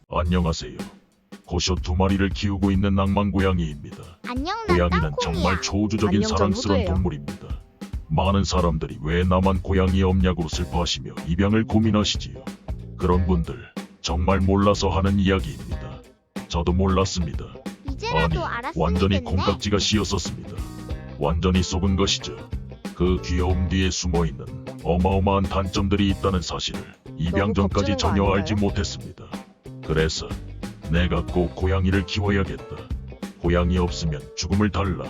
안녕하세요. 고쇼 2마리를 키우고 있는 낭만 고양이입니다. 안녕, 난 고양이는 땅콩이야. 정말 초우주적인 안녕, 전 사랑스러운 후두예요. 동물입니다. 많은 사람들이 왜 나만 고양이 없냐고 슬퍼하시며 입양을 고민하시지요. 그런 분들 정말 몰라서 하는 이야기입니다. 저도 몰랐습니다. 아니, 이제라도 알았으면 완전히 됐네. 콩깍지가 씌었었습니다. 완전히 속은 것이죠. 그 귀여움 뒤에 숨어있는 어마어마한 단점들이 있다는 사실을 입양 전까지 겁주는 거 전혀 알지 아닌가요? 못했습니다. 그래서 내가 꼭 고양이를 키워야겠다. 고양이 없으면 죽음을 달라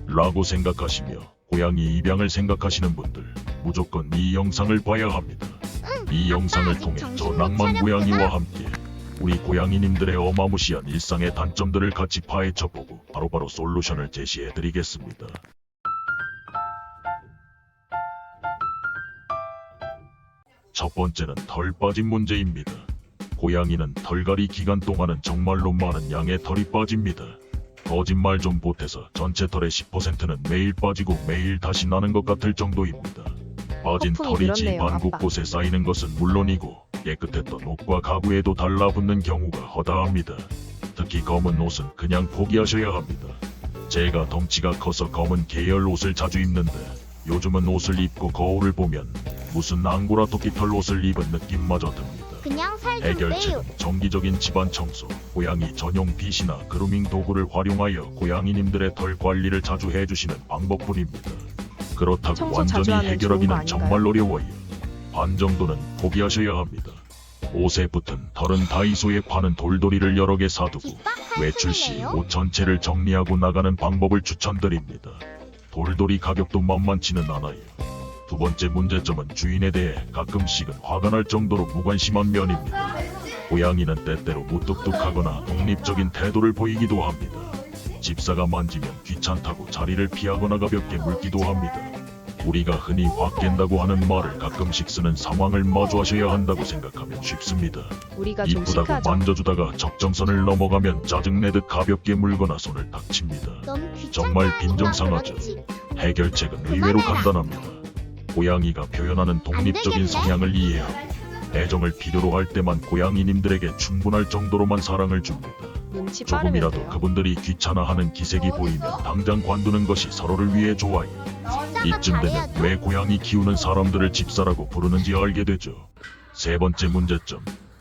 라고 생각하시며 고양이 입양을 생각하시는 분들 무조건 이 영상을 봐야 합니다. 이 영상을 아직 통해 저 정신 못 낭만 차렸구나. 고양이와 함께 우리 고양이님들의 어마무시한 일상의 단점들을 같이 파헤쳐보고 바로바로 솔루션을 제시해드리겠습니다. 첫 번째는 털 빠짐 문제입니다. 고양이는 털갈이 기간 동안은 정말로 많은 양의 털이 빠집니다. 거짓말 좀 보태서 전체 털의 10%는 매일 빠지고 매일 다시 나는 것 같을 정도입니다. 빠진 거품이 털이 늘었네요, 집안 아빠. 곳곳에 쌓이는 것은 물론이고 깨끗했던 옷과 가구에도 달라붙는 경우가 허다합니다. 특히 검은 옷은 그냥 포기하셔야 합니다. 제가 덩치가 커서 검은 계열 옷을 자주 입는데 요즘은 옷을 입고 거울을 보면 무슨 앙고라 토끼 털 옷을 입은 느낌마저 듭니다. 그냥 살 좀 빼요. 해결책은 정기적인 집안 청소, 고양이 전용 빗이나 그루밍 도구를 활용하여 고양이님들의 털 관리를 자주 해주시는 방법뿐입니다. 그렇다고 청소 자주 완전히 하면 좋은 거 해결하기는 아닌가요? 정말 어려워요. 반 정도는 포기하셔야 합니다. 옷에 붙은 털은 다이소에 파는 돌돌이를 여러 개 사두고 외출 시 네. 옷 전체를 정리하고 나가는 방법을 추천드립니다. 돌돌이 가격도 만만치는 않아요. 두 번째 문제점은 주인에 대해 가끔씩은 화가 날 정도로 무관심한 면입니다. 고양이는 때때로 무뚝뚝하거나 독립적인 태도를 보이기도 합니다. 집사가 만지면 귀찮다고 자리를 피하거나 가볍게 물기도 합니다. 우리가 흔히 확 깬다고 하는 말을 가끔씩 쓰는 상황을 마주하셔야 한다고 생각하면 쉽습니다. 우리가 좀 이쁘다고 시크하죠. 만져주다가 적정선을 넘어가면 짜증내듯 가볍게 물거나 손을 탁 칩니다. 너무 귀찮다 정말 하니까 빈정상하죠. 그렇지. 해결책은 의외로 그만해라. 간단합니다. 고양이가 표현하는 독립적인 되겠네. 성향을 이해하고 애정을 필요로 할 때만 고양이님들에게 충분할 정도로만 사랑을 줍니다. 눈치 빠르면 조금이라도 돼요. 그분들이 귀찮아하는 기색이 보이면 당장 관두는 것이 서로를 위해 좋아요. 집사가 이쯤 되면 잘해야죠. 왜 고양이 키우는 사람들을 집사라고 부르는지 알게 되죠. 세 번째 문제점,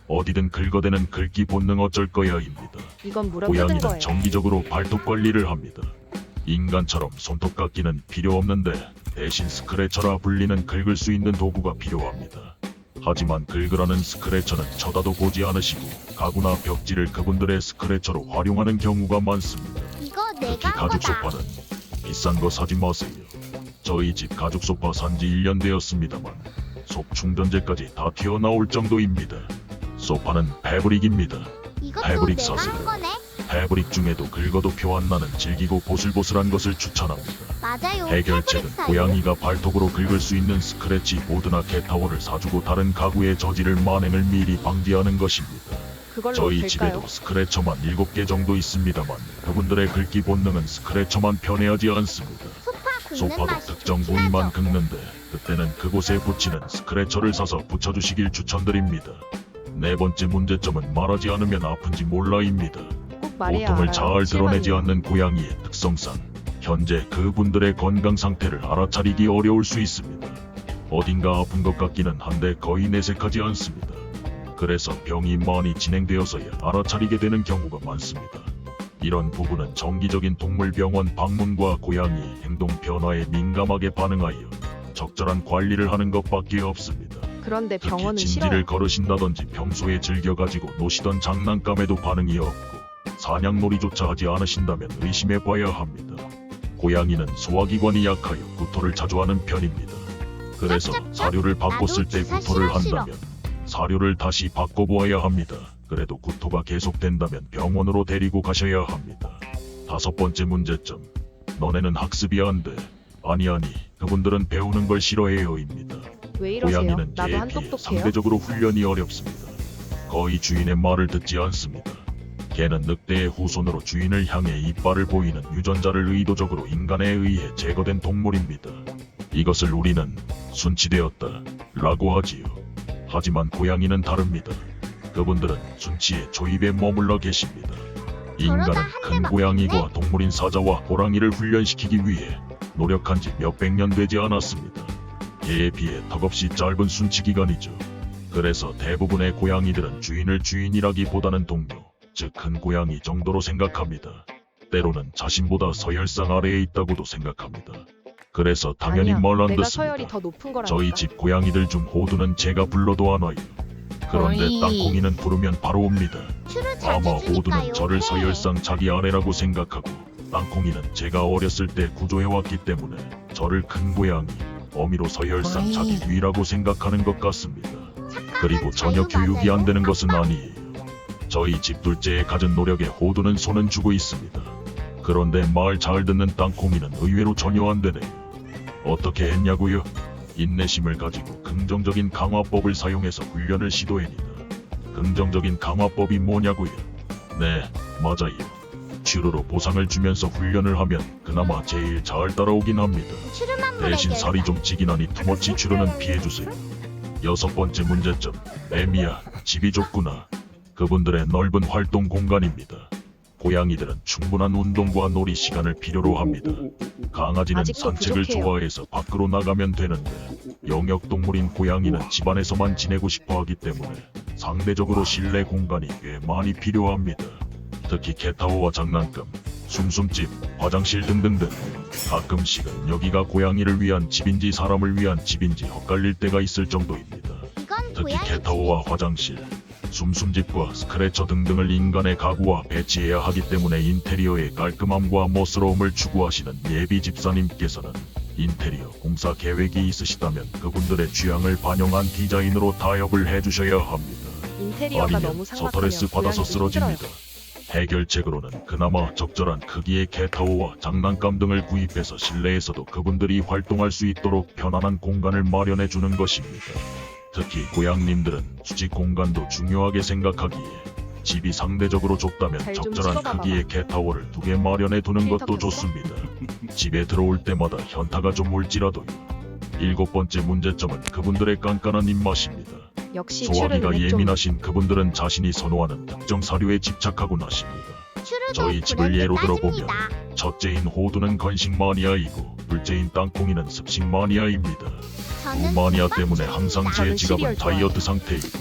어디든 긁어대는 긁기 본능 어쩔 거야입니다. 이건 물어 뜯은 고양이는 거예요. 정기적으로 발톱 관리를 합니다. 인간처럼 손톱 깎기는 필요 없는데 대신 스크래쳐라 불리는 긁을 수 있는 도구가 필요합니다. 하지만 긁으라는 스크래쳐는 쳐다도 보지 않으시고 가구나 벽지를 그분들의 스크래쳐로 활용하는 경우가 많습니다. 이거 특히 내가 한 가죽 거다. 소파는 비싼 거 사지 마세요. 저희 집 가죽 소파 산지 1년 되었습니다만 속 충전재까지 다 튀어나올 정도입니다. 소파는 패브릭입니다. 이것도 패브릭 내가 사세요. 한 거네. 패브릭 중에도 긁어도 표 안 나는 질기고 보슬보슬한 것을 추천합니다. 맞아요. 해결책은 패브릭 사요. 고양이가 발톱으로 긁을 수 있는 스크래치 보드나 캣타워를 사주고 다른 가구에 저지를 만행을 미리 방지하는 것입니다. 그걸로 저희 될까요? 집에도 스크래쳐만 7개 정도 있습니다만 그분들의 긁기 본능은 스크래쳐만 편애하지 않습니다. 소파 긁는 소파도 맛이 특정 좋긴 부위만 하죠. 긁는데 그때는 그곳에 붙이는 스크래쳐를 사서 붙여주시길 추천드립니다. 네 번째 문제점은 말하지 않으면 아픈지 몰라입니다. 꼭 말해야 고통을 알아요. 잘 드러내지 실망이에요. 않는 고양이의 특성상 현재 그분들의 건강 상태를 알아차리기 어려울 수 있습니다. 어딘가 아픈 것 같기는 한데 거의 내색하지 않습니다. 그래서 병이 많이 진행되어서야 알아차리게 되는 경우가 많습니다. 이런 부분은 정기적인 동물병원 방문과 고양이의 행동 변화에 민감하게 반응하여 적절한 관리를 하는 것밖에 없습니다. 그런데 특히 병원은 진지를 싫어요. 걸으신다든지 평소에 즐겨가지고 노시던 장난감에도 반응이 없고 사냥놀이조차 하지 않으신다면 의심해봐야 합니다. 고양이는 소화기관이 약하여 구토를 자주 하는 편입니다. 그래서 짭짭짭. 사료를 바꿨을 나도 때 주사 구토를 싫어, 싫어. 한다면 사료를 다시 바꿔보아야 합니다. 그래도 구토가 계속된다면 병원으로 데리고 가셔야 합니다. 다섯 번째 문제점, 너네는 학습이 안 돼. 아니 그분들은 배우는 걸 싫어해요입니다. 왜 이러세요? 고양이는 나도 개에 한 비해 똑똑해요. 상대적으로 훈련이 어렵습니다. 거의 주인의 말을 듣지 않습니다. 개는 늑대의 후손으로 주인을 향해 이빨을 보이는 유전자를 의도적으로 인간에 의해 제거된 동물입니다. 이것을 우리는 순치되었다 라고 하지요. 하지만 고양이는 다릅니다. 그분들은 순치의 조입에 머물러 계십니다. 인간은 그러다 한 큰 대 고양이와 동물인 사자와 호랑이를 훈련시키기 위해 노력한 지 몇백 년 되지 않았습니다. 개에 비해 턱없이 짧은 순치 기간이죠. 그래서 대부분의 고양이들은 주인을 주인이라기보다는 동료, 즉 큰 고양이 정도로 생각합니다. 때로는 자신보다 서열상 아래에 있다고도 생각합니다. 그래서 당연히 아니야, 말 안 내가 듣습니다. 서열이 더 높은 거라니까. 저희 집 고양이들 중 호두는 제가 불러도 안 와요. 그런데 어이. 땅콩이는 부르면 바로 옵니다. 큐를 잘 아마 주니까요. 호두는 저를 서열상 자기 아래라고 생각하고, 땅콩이는 제가 어렸을 때 구조해왔기 때문에 저를 큰 고양이, 어미로 서열상 어이. 자기 위라고 생각하는 것 같습니다. 착각은 그리고 전혀 자유 교육이 안 맞아요. 되는 것은 아니에요. 저희 집 둘째의 갖은 노력에 호두는 손은 주고 있습니다. 그런데 말 잘 듣는 땅콩이는 의외로 전혀 안 되네요. 어떻게 했냐고요? 인내심을 가지고 긍정적인 강화법을 사용해서 훈련을 시도합니다. 긍정적인 강화법이 뭐냐고요? 네, 맞아요. 치료로 보상을 주면서 훈련을 하면 그나마 제일 잘 따라오긴 합니다. 큐르만 대신 물에게 살이 좀 찌긴 하니 투머치 치료는 피해주세요. 6번째 문제점, 애미야, 집이 좁구나. 그분들의 넓은 활동 공간입니다. 고양이들은 충분한 운동과 놀이 시간을 필요로 합니다. 강아지는 아직도 산책을 부족해요. 좋아해서 밖으로 나가면 되는데, 영역동물인 고양이는 집안에서만 지내고 싶어 하기 때문에 상대적으로 실내 공간이 꽤 많이 필요합니다. 특히 캣타워와 장난감, 숨숨집, 화장실 등등등. 가끔씩은 여기가 고양이를 위한 집인지 사람을 위한 집인지 헷갈릴 때가 있을 정도입니다. 이건 특히 고양이 캣타워와 화장실, 숨숨집과 스크래처 등등을 인간의 가구와 배치해야 하기 때문에 인테리어의 깔끔함과 멋스러움을 추구하시는 예비 집사님께서는 인테리어 공사 계획이 있으시다면 그분들의 취향을 반영한 디자인으로 타협을 해주셔야 합니다. 인테리어가 아니면 너무 삭막하면 스트레스 받아서 고양이도 쓰러집니다. 힘들어요. 해결책으로는 그나마 적절한 크기의 캣타워와 장난감 등을 구입해서 실내에서도 그분들이 활동할 수 있도록 편안한 공간을 마련해 주는 것입니다. 특히 고양님들은 수직 공간도 중요하게 생각하기에 집이 상대적으로 좁다면 잘좀 적절한 찍어봐봐. 크기의 캣타워를 2개 마련해 두는 필터 것도 켰어? 좋습니다. 집에 들어올 때마다 현타가 좀 올지라도요. 7번째 문제점은 그분들의 깐깐한 입맛입니다. 역시 소화기가 츄르는 좀 예민하신 그분들은 자신이 선호하는 특정 사료에 집착하고 나십니다. 큐르도 저희 집을 브랜드 예로 들어보면 따집니다. 첫째인 호두는 건식 마니아이고 둘째인 땅콩이는 습식 마니아입니다. 저는 두 마니아 김밥 때문에 항상 제 저는 지갑은 시리얼 좋아해요. 다이어트 상태이고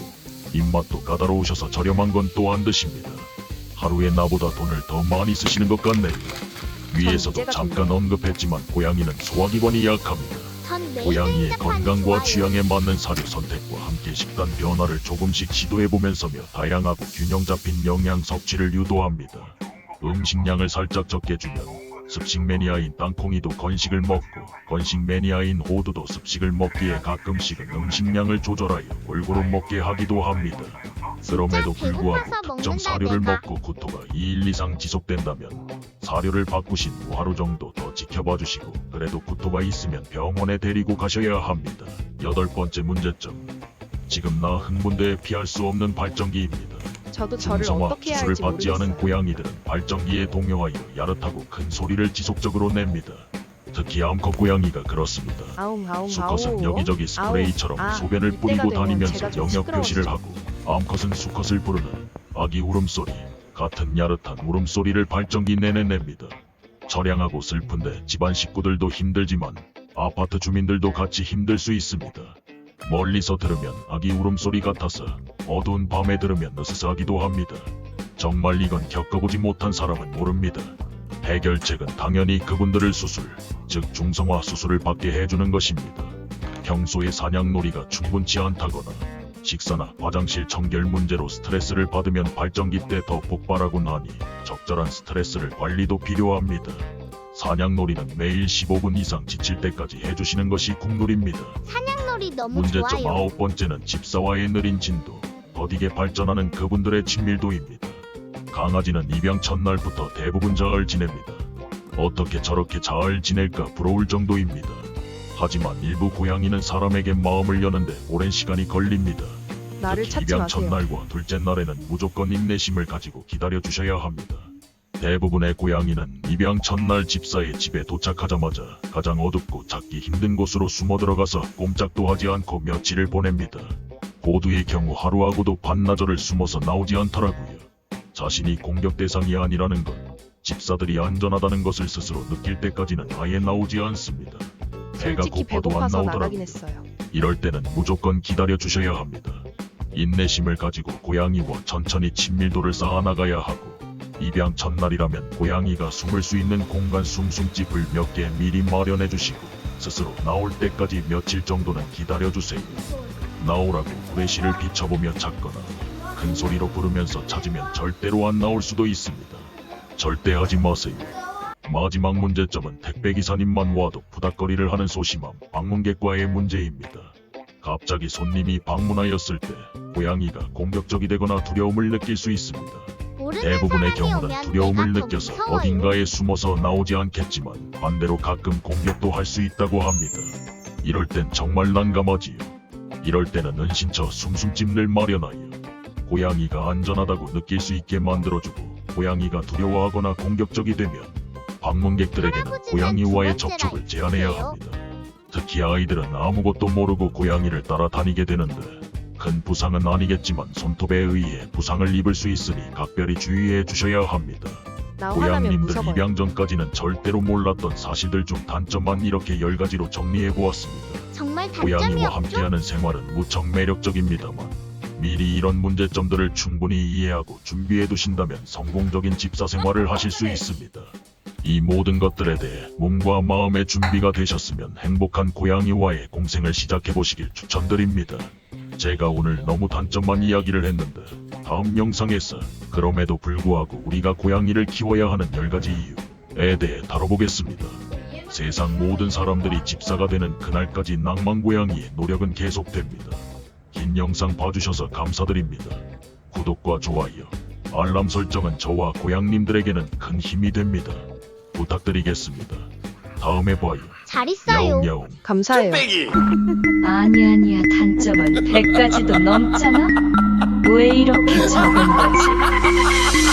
입맛도 까다로우셔서 저렴한 건 또 안 드십니다. 하루에 나보다 돈을 더 많이 쓰시는 것 같네요. 위에서도 이제가 잠깐 언급했지만 고양이는 소화기관이 약합니다. 전 매일 고양이의 생각하니 건강과 좋아요. 취향에 맞는 사료 선택과 함께 식단 변화를 조금씩 시도해보면서며 다양하고 균형 잡힌 영양 섭취를 유도합니다. 음식량을 살짝 적게 주면 습식 매니아인 땅콩이도 건식을 먹고 건식 매니아인 호두도 습식을 먹기에 가끔씩은 음식량을 조절하여 골고루 먹게 하기도 합니다. 그럼에도 불구하고 배고파서 특정 먹는다, 사료를 내가. 먹고 구토가 2일 이상 지속된다면 사료를 바꾸신 후 하루 정도 더 지켜봐 주시고 그래도 구토가 있으면 병원에 데리고 가셔야 합니다. 8번째 문제점. 지금 나 흥분대에 피할 수 없는 발전기입니다. 저도 저를 중성화 어떻게 해야 수술을 할지 받지 않은 모르겠어요. 고양이들은 발전기에 동요하여 야릇하고 큰 소리를 지속적으로 냅니다. 특히 암컷 고양이가 그렇습니다. 아웅 아웅 수컷은 아웅. 여기저기 스프레이처럼 아웅. 소변을 이때가 뿌리고 되면 다니면서 제가 좀 영역 표시를 시끄러워지죠. 하고 암컷은 수컷을 부르는 아기 울음소리 같은 야릇한 울음소리를 발전기 내내 냅니다. 처량하고 슬픈데 집안 식구들도 힘들지만 아파트 주민들도 같이 힘들 수 있습니다. 멀리서 들으면 아기 울음소리 같아서 어두운 밤에 들으면 으스스하기도 합니다. 정말 이건 겪어보지 못한 사람은 모릅니다. 해결책은 당연히 그분들을 수술, 즉 중성화 수술을 받게 해주는 것입니다. 평소에 사냥놀이가 충분치 않다거나 식사나 화장실 청결 문제로 스트레스를 받으면 발전기 때 더 폭발하고 나니 적절한 스트레스를 관리도 필요합니다. 사냥놀이는 매일 15분 이상 지칠 때까지 해주시는 것이 국룰입니다. 사냥놀이 너무 문제점 좋아요. 9번째는 집사와의 느린 진도, 더디게 발전하는 그분들의 친밀도입니다. 강아지는 입양 첫날부터 대부분 잘 지냅니다. 어떻게 저렇게 잘 지낼까 부러울 정도입니다. 하지만 일부 고양이는 사람에게 마음을 여는데 오랜 시간이 걸립니다. 나를 특히 찾지 입양 마세요. 첫날과 둘째 날에는 무조건 인내심을 가지고 기다려 주셔야 합니다. 대부분의 고양이는 입양 첫날 집사의 집에 도착하자마자 가장 어둡고 찾기 힘든 곳으로 숨어 들어가서 꼼짝도 하지 않고 며칠을 보냅니다. 보두의 경우 하루하고도 반나절을 숨어서 나오지 않더라고요. 자신이 공격 대상이 아니라는 것, 집사들이 안전하다는 것을 스스로 느낄 때까지는 아예 나오지 않습니다. 배가 솔직히 고파도 안 배고파서 나가긴 나오더라고요. 했어요. 이럴 때는 무조건 기다려 주셔야 합니다. 인내심을 가지고 고양이와 천천히 친밀도를 쌓아나가야 하고, 입양 첫날이라면 고양이가 숨을 수 있는 공간 숨숨집을 몇 개 미리 마련해 주시고 스스로 나올 때까지 며칠 정도는 기다려 주세요. 나오라고 후레쉬를 비춰보며 찾거나 큰 소리로 부르면서 찾으면 절대로 안 나올 수도 있습니다. 절대 하지 마세요. 마지막 문제점은 택배기사님만 와도 부닥거리를 하는 소심함, 방문객과의 문제입니다. 갑자기 손님이 방문하였을 때 고양이가 공격적이 되거나 두려움을 느낄 수 있습니다. 모르는 대부분의 사람이 경우는 오면 두려움을 내가 더 느껴서 무서워요. 어딘가에 숨어서 나오지 않겠지만 반대로 가끔 공격도 할 수 있다고 합니다. 이럴 땐 정말 난감하지요. 이럴 때는 은신처 숨숨집을 마련하여 고양이가 안전하다고 느낄 수 있게 만들어주고, 고양이가 두려워하거나 공격적이 되면 방문객들에게는 할아버지는 고양이와의 두 번째라 접촉을 제한해야 했어요. 합니다. 특히 아이들은 아무것도 모르고 고양이를 따라다니게 되는데, 큰 부상은 아니겠지만 손톱에 의해 부상을 입을 수 있으니 각별히 주의해 주셔야 합니다. 나 화나면 고양님들 무서워요. 입양 전까지는 절대로 몰랐던 사실들 중 단점만 이렇게 10가지로 정리해 보았습니다. 정말 단점이 고양이와 없죠? 함께하는 생활은 무척 매력적입니다만, 미리 이런 문제점들을 충분히 이해하고 준비해 두신다면 성공적인 집사 생활을 하실 수 있습니다. 이 모든 것들에 대해 몸과 마음의 준비가 되셨으면 행복한 고양이와의 공생을 시작해 보시길 추천드립니다. 제가 오늘 너무 단점만 이야기를 했는데, 다음 영상에서 그럼에도 불구하고 우리가 고양이를 키워야 하는 10가지 이유에 대해 다뤄보겠습니다. 세상 모든 사람들이 집사가 되는 그날까지 낭만 고양이의 노력은 계속됩니다. 긴 영상 봐주셔서 감사드립니다. 구독과 좋아요, 알람 설정은 저와 고양님들에게는 큰 힘이 됩니다. 부탁드리겠습니다. 다음에 봐요. 잘 있어요. 야옹야옹. 감사해요. 아니야 단점은 100가지도 넘잖아? 왜 이렇게 적은 거지?